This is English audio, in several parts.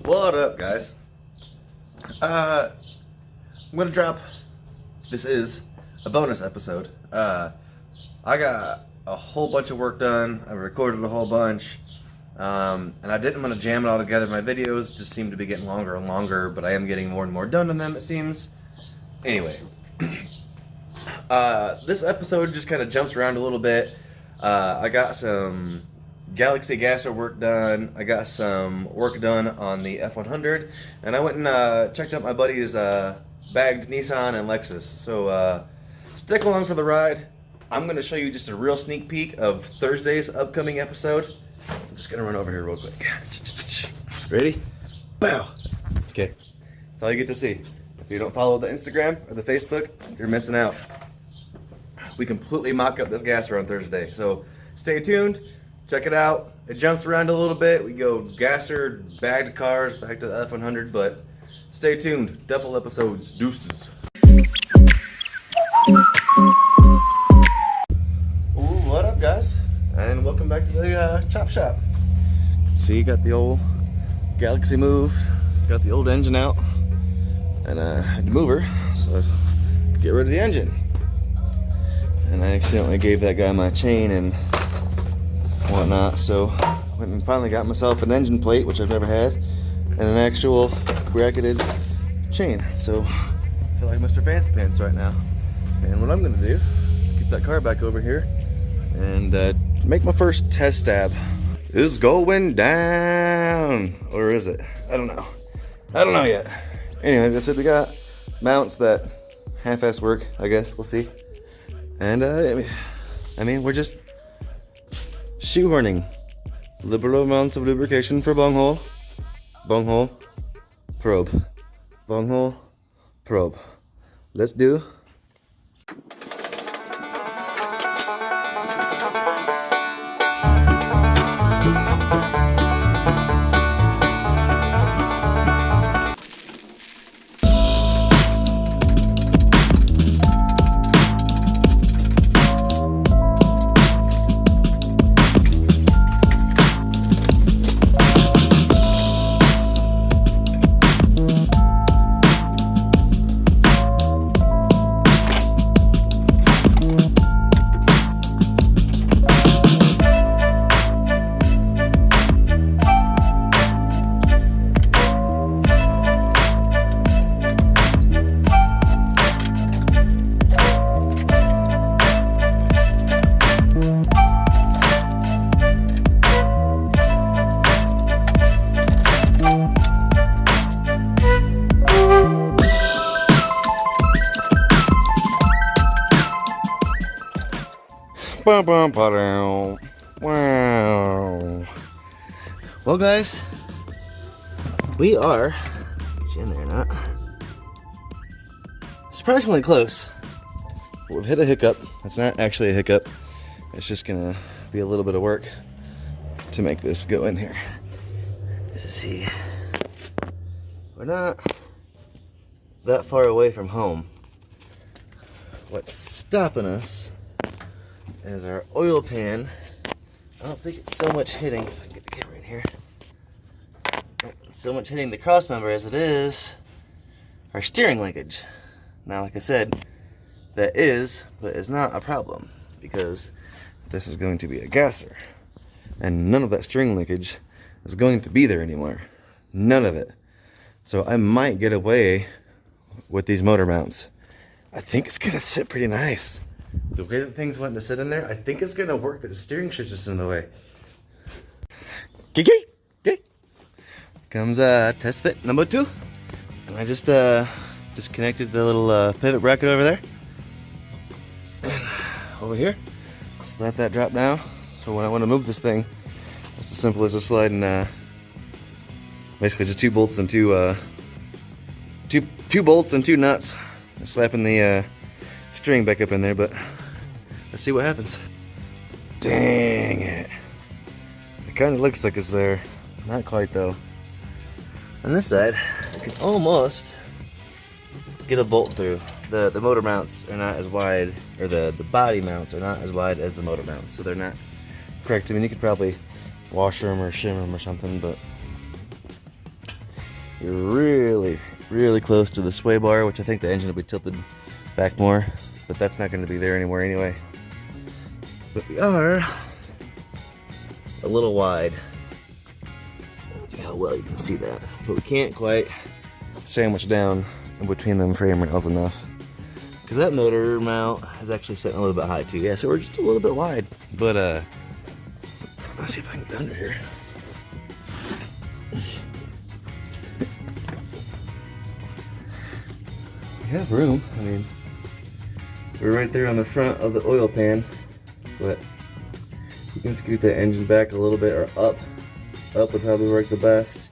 What up, guys? I'm gonna drop. This is a bonus episode. I got a whole bunch of work done. I recorded a whole bunch, and I didn't want to jam it all together. My videos just seem to be getting longer and longer, but I am getting more and more done on them, it seems. Anyway, this episode just kind of jumps around a little bit. I got some Galaxie gasser work done. I got some work done on the F100, and I went and checked out my buddy's bagged Nissan and Lexus. So stick along for the ride. I'm going to show you just a real sneak peek of Thursday's upcoming episode. I'm just going to run over here real quick. Ready? Bow. Okay, that's all you get to see. If you don't follow the Instagram or the Facebook, you're missing out. We completely mock up this gasser on Thursday, so stay tuned. Check it out. It jumps around a little bit. We go gasser, bagged cars, back to the F100, but stay tuned. Double episodes. Deuces. Ooh, what up, guys? And welcome back to the chop shop. See, got the old Galaxie moved. Got the old engine out. And I had to move her, so I get rid of the engine. And I accidentally gave that guy my chain and whatnot, so went and finally got myself an engine plate, which I've never had, and an actual bracketed chain. So I feel like Mr. Fancy Pants right now. And what I'm gonna do is get that car back over here and make my first test stab. It's going down, or is it? I don't know. I don't know yet. Anyway, that's it. We got mounts that half-ass work, I guess. We'll see. And I mean, we're just shoehorning liberal amounts of lubrication for bunghole, bunghole, probe, bunghole, probe. Let's do. Wow. Well, guys, we are in there or not surprisingly close. We've hit a hiccup. It's not actually a hiccup. It's just gonna be a little bit of work to make this go in here. As you see, we're not that far away from home. What's stopping us is our oil pan. I don't think it's so much hitting, if I can get the camera in here, so much hitting the cross member as it is our steering linkage. Now, like I said, that is, but is not a problem, because this is going to be a gasser, and none of that steering linkage is going to be there anymore. None of it. So I might get away with these motor mounts. I think it's gonna sit pretty nice. The way that things want to sit in there, I think it's gonna work. The steering shit's just in the way. Kiki, comes test fit number 2, and I just disconnected the little pivot bracket over there, and over here, just let that drop down. So when I want to move this thing, it's as simple as just sliding basically just 2 bolts and two bolts and 2 nuts, and slapping the string back up in there. But let's see what happens. Dang it. It kind of looks like it's there. Not quite though. On this side, I can almost get a bolt through. The motor mounts are not as wide, or the body mounts are not as wide as the motor mounts, so they're not correct. I mean, you could probably wash them or shim them or something, but you're really, really close to the sway bar, which I think the engine will be tilted back more, but that's not going to be there anymore anyway. But we are a little wide. I don't know how well you can see that, but we can't quite sandwich down in between them frame rails enough. Because that motor mount is actually sitting a little bit high too. Yeah, so we're just a little bit wide. But let's see if I can get under here. We have room. I mean, we're right there on the front of the oil pan, but you can scoot that engine back a little bit, or up. Up would probably work the best.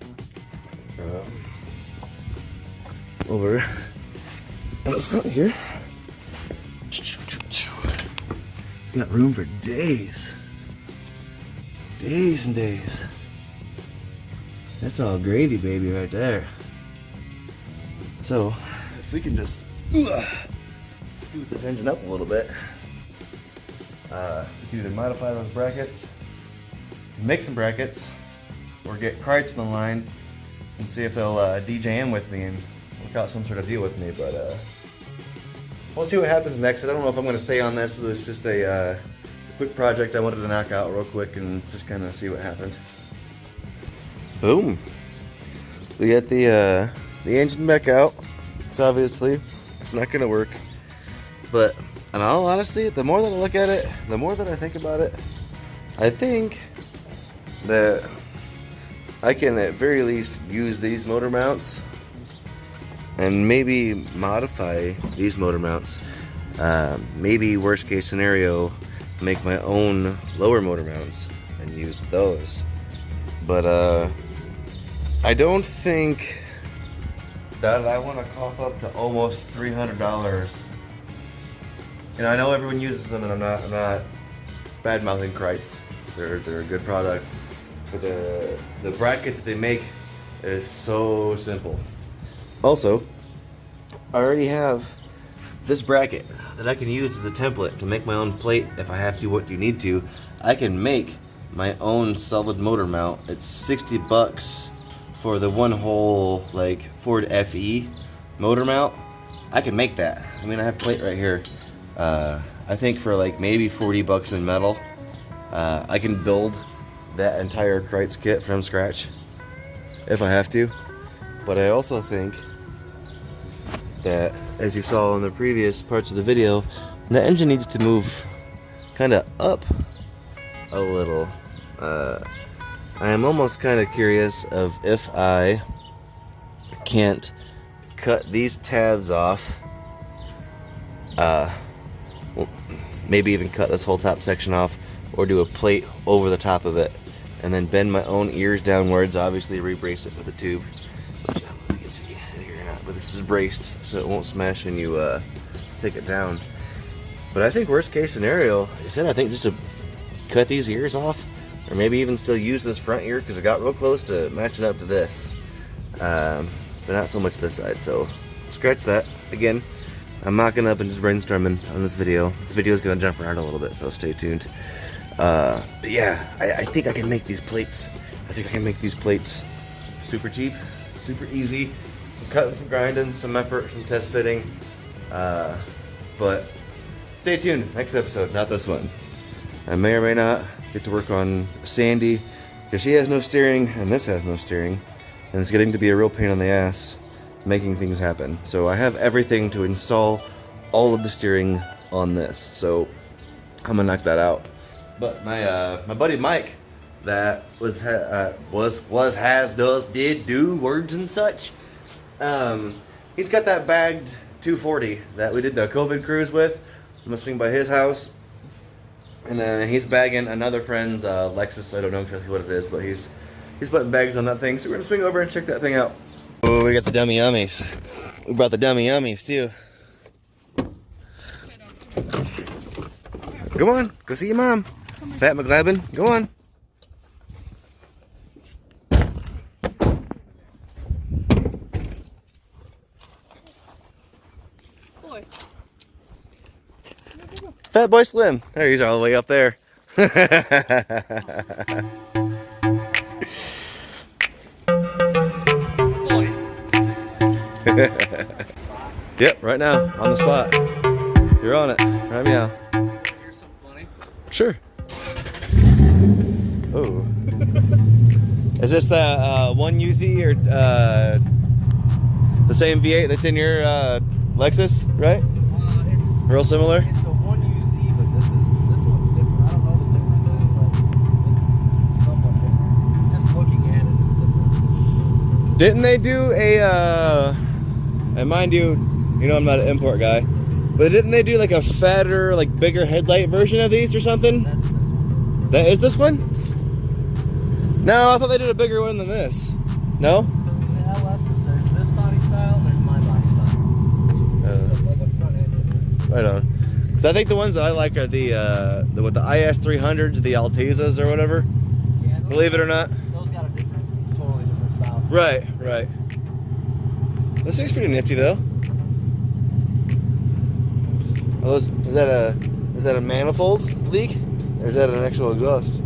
Over in the front here. Got room for days. Days and days. That's all gravy, baby, right there. So, if we can just scoot this engine up a little bit, we can either modify those brackets, make some brackets, or get Kreitz on the line and see if they'll DJM with me and work out some sort of deal with me. But we'll see what happens next. I don't know if I'm going to stay on this. It's just a quick project I wanted to knock out real quick and just kind of see what happens. Boom. We got the engine back out. It's obviously, it's not going to work. But in all honesty, the more that I look at it, the more that I think about it, I think that I can at very least use these motor mounts and maybe modify these motor mounts. Maybe worst case scenario, make my own lower motor mounts and use those. But I don't think that I want to cough up to almost $300. And I know everyone uses them, and I'm not bad mouthing Kreitz. They're a good product. But the bracket that they make is so simple. Also, I already have this bracket that I can use as a template to make my own plate if I have to. What do you need to? I can make my own solid motor mount. It's 60 bucks for the one hole like Ford FE motor mount. I can make that. I mean, I have plate right here. I think for like maybe 40 bucks in metal, I can build that entire Kreitz kit from scratch if I have to. But I also think that, as you saw in the previous parts of the video, the engine needs to move kind of up a little. I am almost kind of curious of if I can't cut these tabs off, well, maybe even cut this whole top section off, or do a plate over the top of it, and then bend my own ears downwards, obviously rebrace it with a tube, which I don't know if you can see here or not, but this is braced so it won't smash when you take it down. But I think worst case scenario, I think just to cut these ears off, or maybe even still use this front ear, because it got real close to matching up to this, but not so much this side. So scratch that. Again, I'm mocking up and just brainstorming on this video. This video is going to jump around a little bit, so stay tuned. But yeah, I think I can make these plates. I think I can make these plates super cheap, super easy. Some cutting, some grinding, some effort, some test fitting. But stay tuned. Next episode, not this one. I may or may not get to work on Sandy, because she has no steering and this has no steering, and it's getting to be a real pain in the ass making things happen. So I have everything to install all of the steering on this, so I'm gonna knock that out. But my buddy Mike, that did do words and such, he's got that bagged 240 that we did the COVID cruise with. I'm gonna swing by his house, and he's bagging another friend's Lexus. I don't know exactly what it is, but he's putting bags on that thing. So we're gonna swing over and check that thing out. Oh, we got the dummy yummies. We brought the dummy yummies too. Go on, go see your mom. Fat McGlavin, go on. Boy. Fat Boy Slim. There, he's all the way up there. Boys. Yep, right now, on the spot. You're on it, right now. Hear something funny? Sure. Oh. Is this the 1UZ or the same V8 that's in your Lexus, right? It's real similar? It's a 1UZ, but this one's different. I don't know the differences, but it's somewhat different. Just looking at it, it's different. Didn't they do a, and mind you, you know I'm not an import guy, but didn't they do like a fatter, like bigger headlight version of these or something? That's this one. That is this one? No, I thought they did a bigger one than this. No? The LS is there's this body style, and there's my body style. It's like a front end difference. Right on. Because I think the ones that I like are the with the IS300s, the Altezas or whatever. Yeah, Believe it or not. Those got a totally different style. Right, right. This thing's pretty nifty though. Is that a manifold leak, or is that an actual exhaust?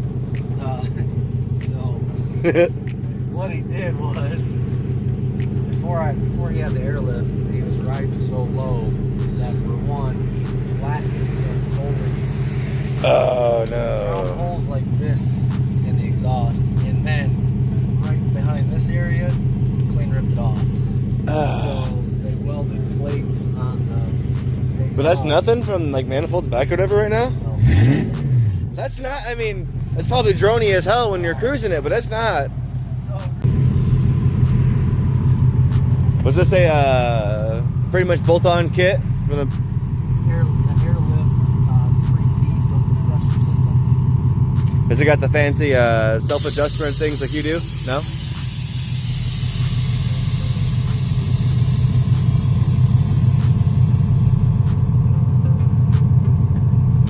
What he did was, before he had the airlift, he was riding so low that for one, he flattened and totally found holes like this in the exhaust, and then right behind this area, clean ripped it off. So they welded plates on the exhaust. But that's nothing from like manifolds back or whatever right now? No. That's not, I mean, it's probably droney as hell when you're cruising it, but that's not. Was this a pretty much bolt-on kit for the airlift 3D, so it's a pressure system. Has it got the fancy self-adjustment things like you do? No?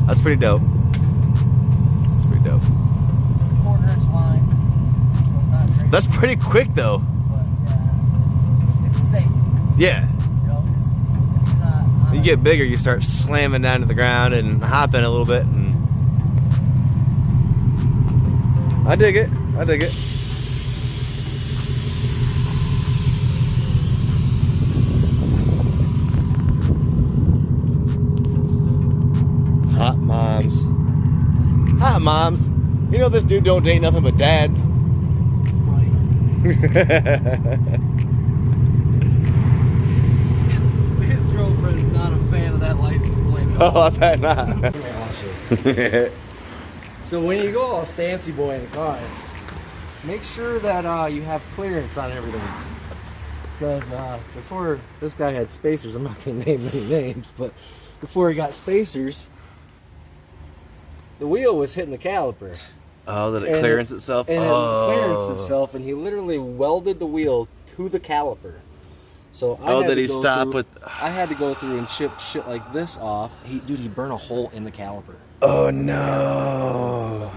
That's pretty dope. That's pretty dope. It's a 1/4 inch line, so it's not great. That's pretty quick though. But it's safe. Yeah. You know, 'cause if he's not When you get bigger, you start slamming down to the ground and hopping a little bit. And I dig it. I dig it. Hot moms. Hot moms. You know this dude don't date nothing but dads. His girlfriend's not a fan of that license plate. Oh, I bet not. So when you go all stancy boy in the car, make sure that you have clearance on everything. Because before this guy had spacers, I'm not going to name any names, but before he got spacers, the wheel was hitting the caliper. Oh, did it clearance itself? And it clearance itself, and he literally welded the wheel to the caliper. So I did he stop with? I had to go through and chip shit like this off. He burned a hole in the caliper. Oh no!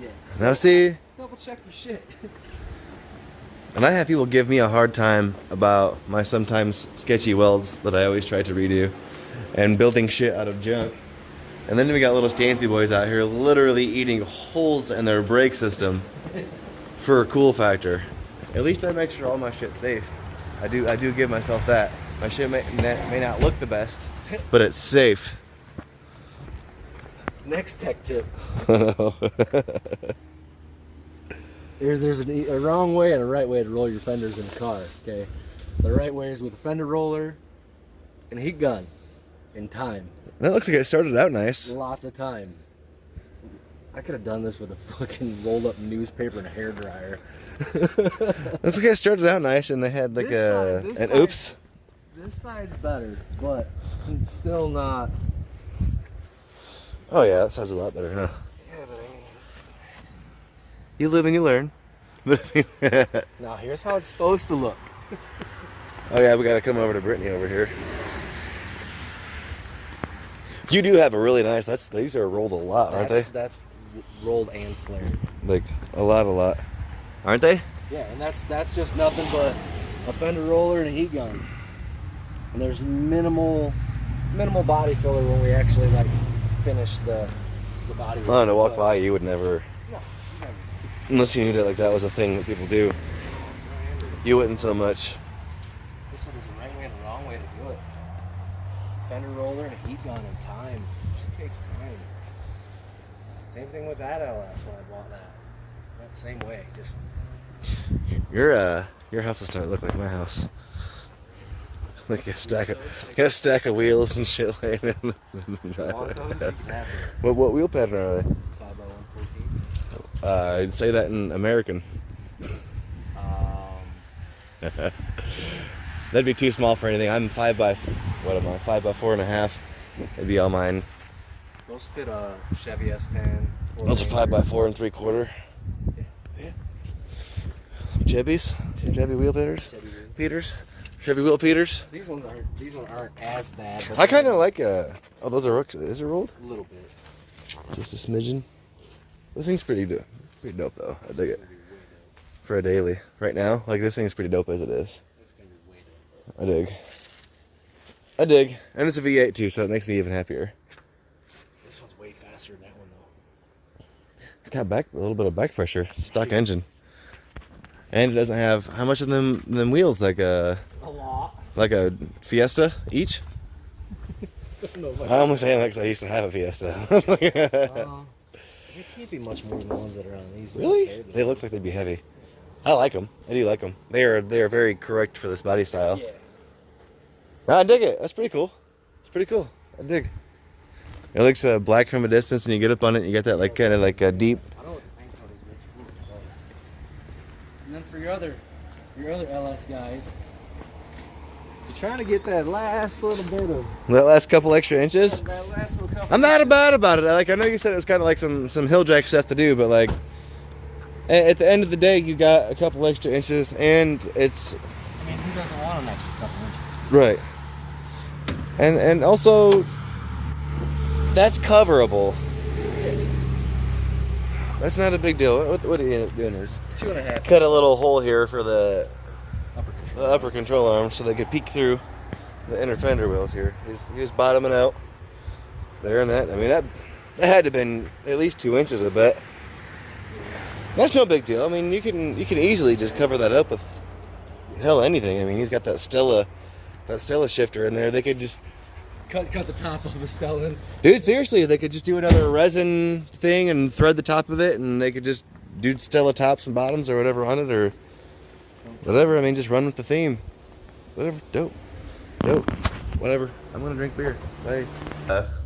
Yeah. Now see, Double check your shit. and I have people give me a hard time about my sometimes sketchy welds that I always try to redo, and building shit out of junk. And then we got little stancy boys out here literally eating holes in their brake system for a cool factor. At least I make sure all my shit's safe. I do give myself that. My shit may not look the best, but it's safe. Next tech tip. There's a wrong way and a right way to roll your fenders in a car, okay? The right way is with a fender roller and a heat gun in time. That looks like it started out nice. Lots of time. I could have done this with a fucking rolled up newspaper and a hairdryer. Looks like it started out nice and they had like an oops. This side's better, but it's still not. Oh yeah, that side's a lot better, huh? Yeah, but I mean. You live and you learn. Now here's how it's supposed to look. Oh yeah, we gotta come over to Brittany over here. You do have a really nice. These are rolled a lot, aren't they? That's rolled and flared. Like a lot, aren't they? Yeah, and that's just nothing but a fender roller and a heat gun. And there's minimal body filler when we actually like finish the body. Oh, to walk by, you would never. No, never. Unless you knew that like that was a thing that people do. You wouldn't so much. This one is the right way and the wrong way to do it. Fender roller and a heat gun and time. She takes time. Same thing with that LS when I bought that. Not the same way. Just Your house is starting to look like my house. Like a stack of wheels and shit laying in the driveway. What wheel pattern are they? 5x114. I'd say that in American. That'd be too small for anything. I'm 5 by 4.5. That'd be all mine. Those fit a Chevy S10. Those are 5 by 4 3/4. Yeah. Some Chevys, some Chevy wheel Peters. Chevy wheel Peters. These ones aren't as bad. But I kind of like oh, those are is it rolled? A little bit. Just a smidgen. This thing's pretty dope though. I dig it. For a daily. Right now, like this thing's pretty dope as it is. It's gonna be way dope. I dig. And it's a V8 too, so it makes me even happier. This one's way faster than that one though. It's got a little bit of back pressure. It's a stock engine. And it doesn't have how much of them wheels like a lot. Like a Fiesta each? No, I'm only saying that because I used to have a Fiesta. They can't be much more than the ones that are on these. Really? They look like they'd be heavy. I like them. I do like them. They are very correct for this body style. Yeah. I dig it. That's pretty cool. It's pretty cool. I dig. It looks black from a distance, and you get up on it, and you get that like kind of like a deep. I don't know what the paint coat is, but it's cool. And then for your other LS guys, you're trying to get that last little bit of That last couple extra inches. that last little couple. I'm not bad about it. Like I know you said it was kind of like some hill jack stuff to do, but like at the end of the day, you got a couple extra inches, and it's. I mean, who doesn't want an extra couple inches? Right. And also, that's coverable. That's not a big deal. What are you doing is 2.5. cut a little hole here for the Upper control. upper control arm so they could peek through the inner fender wheels here. He was bottoming out there and that. I mean, that had to have been at least 2 inches, I bet. That's no big deal. I mean, you can easily just cover that up with hell anything. I mean, he's got that Stella shifter in there. They could just cut the top of the Stellan. dude, seriously, they could just do another resin thing and thread the top of it, and they could just do Stella tops and bottoms or whatever on it or whatever. I mean, just run with the theme. Whatever. Dope. Whatever. I'm gonna drink beer. Hey.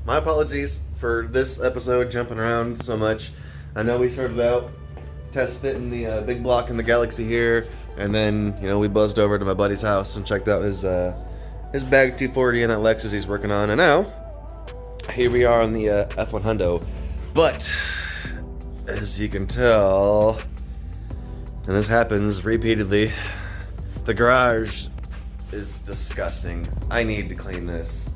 My apologies for this episode jumping around so much. I know we started out test fitting the big block in the Galaxie here, and then we buzzed over to my buddy's house and checked out his bag 240 and that Lexus he's working on, and now here we are on the F1 Hundo. But as you can tell, and this happens repeatedly, the garage is disgusting. I need to clean this.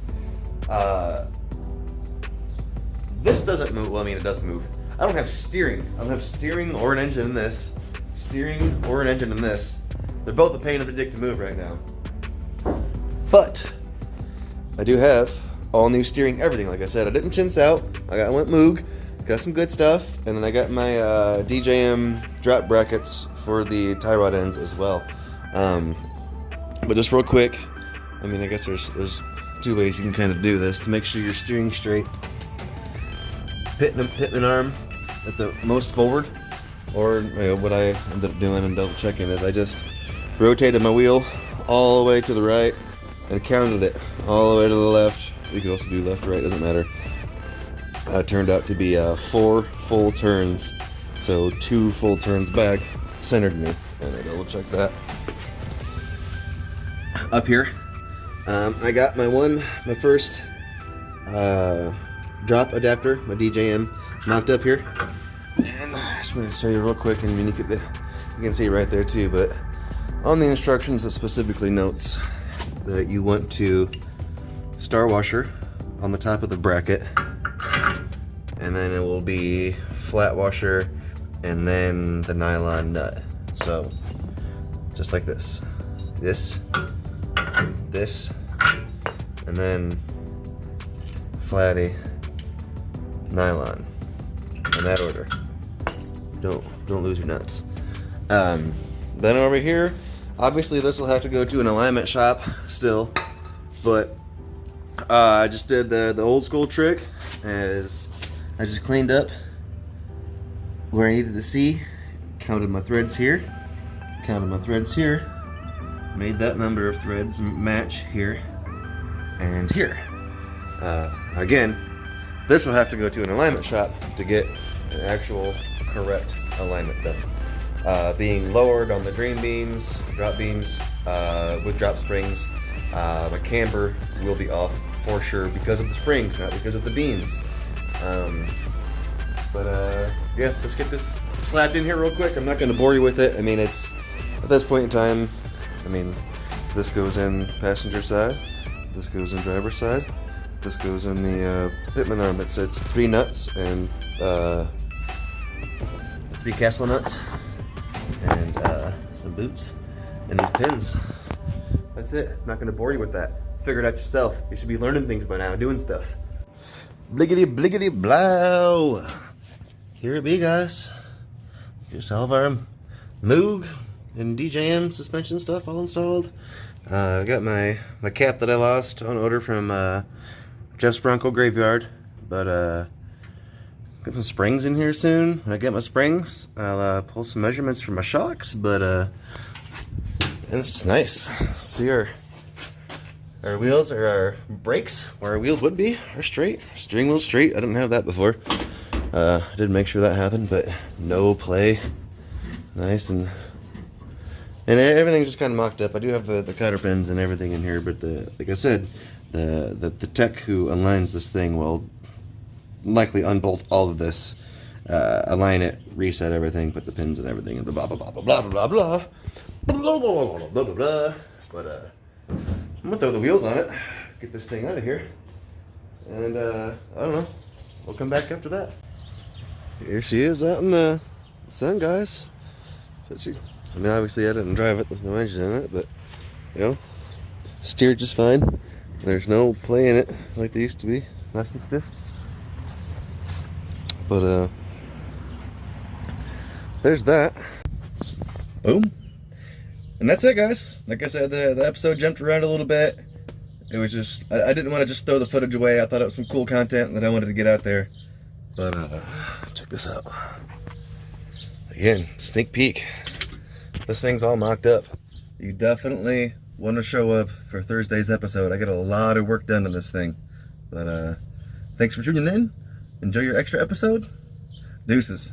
This doesn't move. Well, I mean, it does move. I don't have steering. I don't have steering or an engine in this. Steering or an engine in this. They're both a pain in the dick to move right now. But I do have all new steering, everything. Like I said, I didn't chintz out. I went Moog, got some good stuff, and then I got my DJM drop brackets for the tie rod ends as well. But just real quick, I mean, I guess there's two ways you can kind of do this to make sure you're steering straight. Pitting an arm at the most forward, or what I ended up doing and double checking is I just rotated my wheel all the way to the right and counted it all the way to the left. You could also do left or right, doesn't matter. It turned out to be 4 full turns, so 2 full turns back centered me, and I double checked that. Up here, I got my first drop adapter, my DJM, mocked up here, and I just want to show you real quick. And I mean, you can see right there too, but on the instructions it specifically notes that you want to star washer on the top of the bracket, and then it will be flat washer and then the nylon nut. So just like this, and then flatty, nylon, in that order. Don't lose your nuts. Then over here, Obviously this will have to go to an alignment shop still, but I just did the old school trick, as I just cleaned up where I needed to see, counted my threads here, made that number of threads match here and here. Again, this will have to go to an alignment shop to get an actual correct alignment done. Being lowered on the dream beams, drop beams, with drop springs, my camber will be off for sure because of the springs, not because of the beams. Yeah, let's get this slapped in here real quick. I'm not going to bore you with it. I mean, it's at this point in time, I mean, this goes in passenger side, this goes in driver side, this goes in the pitman arm. It's 3 nuts and 3 castle nuts and some boots and these pins. That's it. I'm not going to bore you with that. Figure it out yourself. You should be learning things by now, doing stuff. Bliggity bliggity blow. Here it be, guys. Just all of our Moog and DJM suspension stuff all installed. I got my cap that I lost on order from Jeff's Bronco Graveyard, but got some springs in here soon. When I get my springs, I'll pull some measurements for my shocks, but and it's just nice. See our wheels, or our brakes, where our wheels would be, are straight. Steering wheel's straight. I didn't have that before. I did make sure that happened, but no play. Nice, and everything's just kind of mocked up. I do have the cotter pins and everything in here, but like I said, the tech who aligns this thing will likely unbolt all of this, align it, reset everything, put the pins and everything, and blah blah blah blah blah blah blah blah blah blah blah blah blah. But I'm gonna throw the wheels on it, get this thing out of here, and I don't know. We'll come back after that. Here she is out in the sun, guys. So I mean, obviously I didn't drive it. There's no engine in it, but you know, steered just fine. There's no play in it like there used to be, nice and stiff. But there's that. Boom. And that's it, guys. Like I said, the episode jumped around a little bit. It was just, I didn't want to just throw the footage away. I thought it was some cool content that I wanted to get out there. But check this out. Again, sneak peek. This thing's all mocked up. You definitely want to show up for Thursday's episode. I got a lot of work done on this thing. But thanks for tuning in. Enjoy your extra episode. Deuces.